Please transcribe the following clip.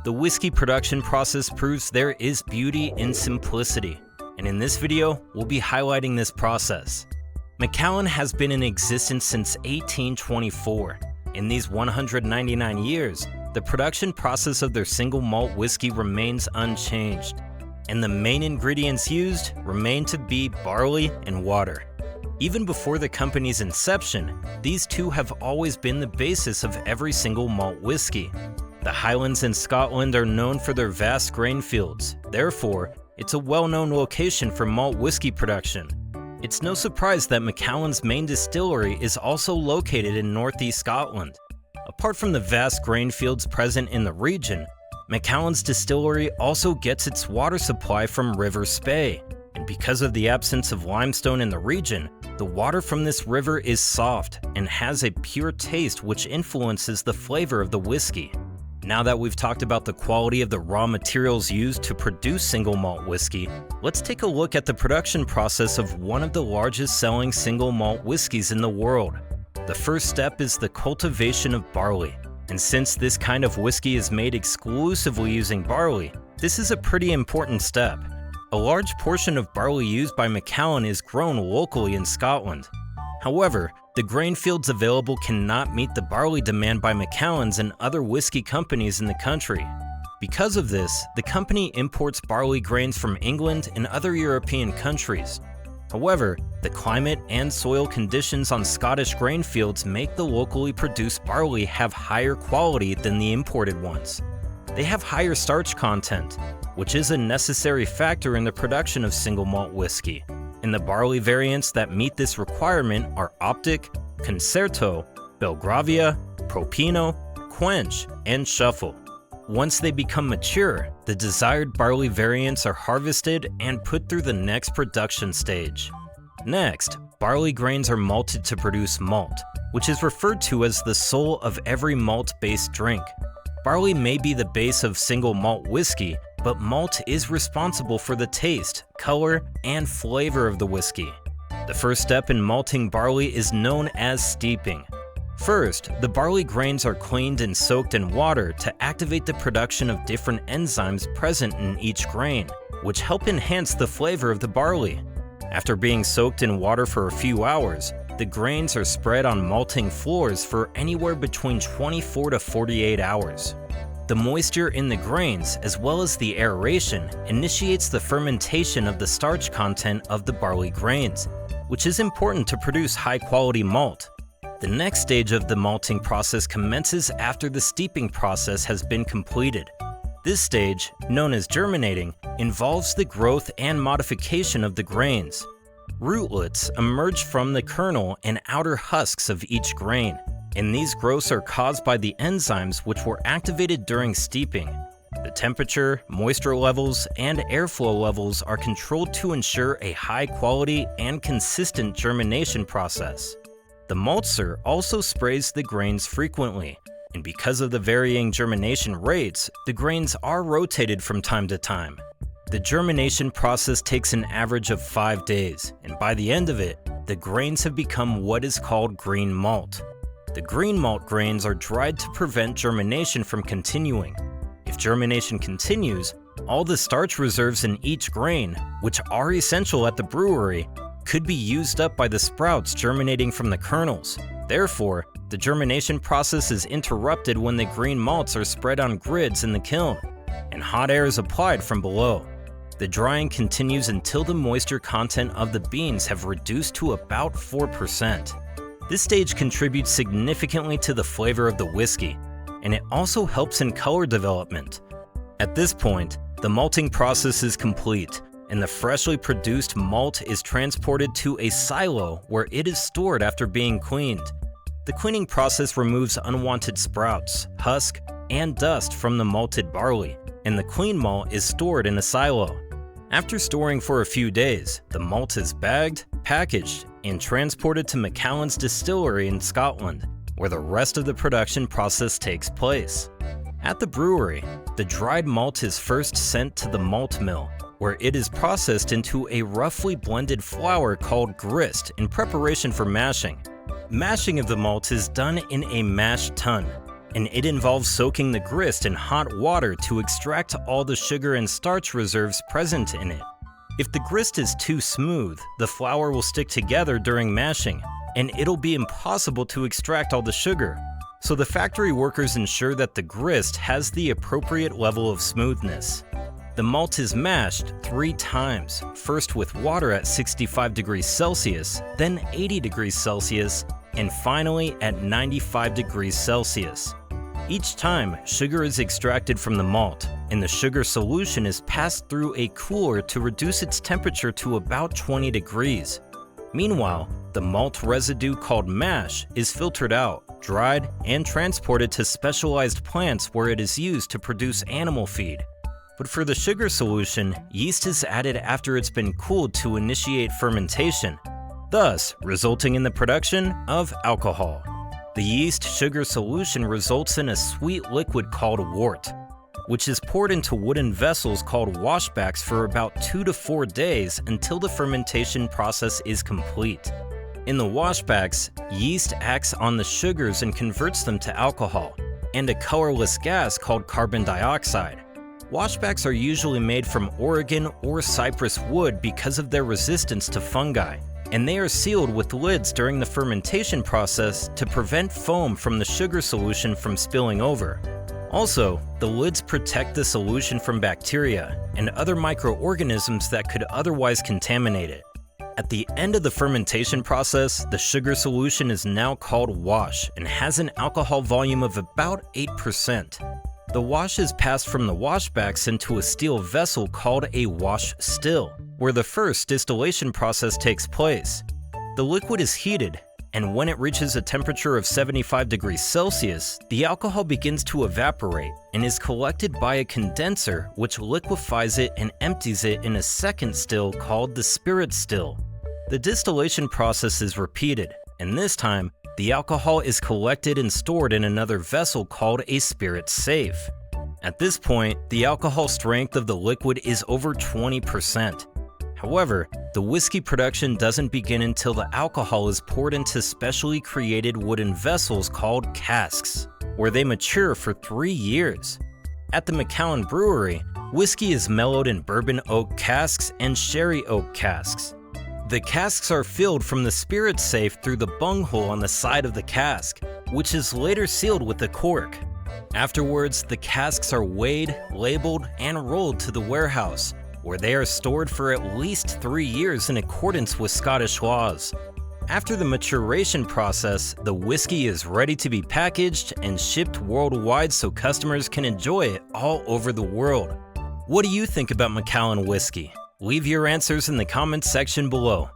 The whiskey production process proves there is beauty in simplicity, and in this video, we'll be highlighting this process. Macallan has been in existence since 1824. In these 199 years, the production process of their single malt whiskey remains unchanged, and the main ingredients used remain to be barley and water. Even before the company's inception, these two have always been the basis of every single malt whiskey. The Highlands in Scotland are known for their vast grain fields, therefore, it's a well-known location for malt whiskey production. It's no surprise that Macallan's main distillery is also located in northeast Scotland. Apart from the vast grain fields present in the region, Macallan's distillery also gets its water supply from River Spey, and because of the absence of limestone in the region, the water from this river is soft and has a pure taste which influences the flavor of the whiskey. Now that we've talked about the quality of the raw materials used to produce single malt whiskey, let's take a look at the production process of one of the largest selling single malt whiskeys in the world. The first step is the cultivation of barley, and since this kind of whiskey is made exclusively using barley, this is a pretty important step. A large portion of barley used by Macallan is grown locally in Scotland. However, the grain fields available cannot meet the barley demand by Macallan's and other whiskey companies in the country. Because of this, the company imports barley grains from England and other European countries. However, the climate and soil conditions on Scottish grain fields make the locally produced barley have higher quality than the imported ones. They have higher starch content, which is a necessary factor in the production of single malt whiskey. And the barley variants that meet this requirement are Optic, Concerto, Belgravia, Propino, Quench, and Shuffle. Once they become mature, the desired barley variants are harvested and put through the next production stage. Next, barley grains are malted to produce malt, which is referred to as the soul of every malt-based drink. Barley may be the base of single malt whiskey, but malt is responsible for the taste, color, and flavor of the whiskey. The first step in malting barley is known as steeping. First, the barley grains are cleaned and soaked in water to activate the production of different enzymes present in each grain, which help enhance the flavor of the barley. After being soaked in water for a few hours, the grains are spread on malting floors for anywhere between 24 to 48 hours. The moisture in the grains, as well as the aeration, initiates the fermentation of the starch content of the barley grains, which is important to produce high-quality malt. The next stage of the malting process commences after the steeping process has been completed. This stage, known as germinating, involves the growth and modification of the grains. Rootlets emerge from the kernel and outer husks of each grain, and these growths are caused by the enzymes which were activated during steeping. The temperature, moisture levels, and airflow levels are controlled to ensure a high quality and consistent germination process. The maltster also sprays the grains frequently, and because of the varying germination rates, the grains are rotated from time to time. The germination process takes an average of 5 days, and by the end of it, the grains have become what is called green malt. The green malt grains are dried to prevent germination from continuing. If germination continues, all the starch reserves in each grain, which are essential at the brewery, could be used up by the sprouts germinating from the kernels. Therefore, the germination process is interrupted when the green malts are spread on grids in the kiln, and hot air is applied from below. The drying continues until the moisture content of the beans have reduced to about 4%. This stage contributes significantly to the flavor of the whiskey, and it also helps in color development. At this point, the malting process is complete, and the freshly produced malt is transported to a silo where it is stored after being cleaned. The cleaning process removes unwanted sprouts, husk, and dust from the malted barley, and the clean malt is stored in a silo. After storing for a few days, the malt is bagged, packaged, and transported to Macallan's distillery in Scotland, where the rest of the production process takes place. At the brewery, the dried malt is first sent to the malt mill, where it is processed into a roughly blended flour called grist in preparation for mashing. Mashing of the malt is done in a mash tun. and it involves soaking the grist in hot water to extract all the sugar and starch reserves present in it. If the grist is too smooth, the flour will stick together during mashing, and it'll be impossible to extract all the sugar. So the factory workers ensure that the grist has the appropriate level of smoothness. The malt is mashed 3 times, first with water at 65 degrees Celsius, then 80 degrees Celsius, and finally at 95 degrees Celsius. Each time, sugar is extracted from the malt, and the sugar solution is passed through a cooler to reduce its temperature to about 20 degrees. Meanwhile, the malt residue called mash is filtered out, dried, and transported to specialized plants where it is used to produce animal feed. But for the sugar solution, yeast is added after it's been cooled to initiate fermentation, thus resulting in the production of alcohol. The yeast-sugar solution results in a sweet liquid called wort, which is poured into wooden vessels called washbacks for about 2 to 4 days until the fermentation process is complete. In the washbacks, yeast acts on the sugars and converts them to alcohol, and a colorless gas called carbon dioxide. Washbacks are usually made from Oregon or cypress wood because of their resistance to fungi, and they are sealed with lids during the fermentation process to prevent foam from the sugar solution from spilling over. Also, the lids protect the solution from bacteria and other microorganisms that could otherwise contaminate it. At the end of the fermentation process, the sugar solution is now called wash and has an alcohol volume of about 8%. The wash is passed from the washbacks into a steel vessel called a wash still, where the first distillation process takes place. The liquid is heated, and when it reaches a temperature of 75 degrees Celsius, the alcohol begins to evaporate and is collected by a condenser which liquefies it and empties it in a second still called the spirit still. The distillation process is repeated, and this time, the alcohol is collected and stored in another vessel called a spirit safe. At this point, the alcohol strength of the liquid is over 20%. However, the whiskey production doesn't begin until the alcohol is poured into specially created wooden vessels called casks, where they mature for 3 years. At the Macallan brewery, whiskey is mellowed in bourbon oak casks and sherry oak casks. The casks are filled from the spirit safe through the bunghole on the side of the cask, which is later sealed with a cork. Afterwards, the casks are weighed, labeled, and rolled to the warehouse, where they are stored for at least 3 years in accordance with Scottish laws. After the maturation process, the whiskey is ready to be packaged and shipped worldwide so customers can enjoy it all over the world. What do you think about Macallan whiskey? Leave your answers in the comments section below.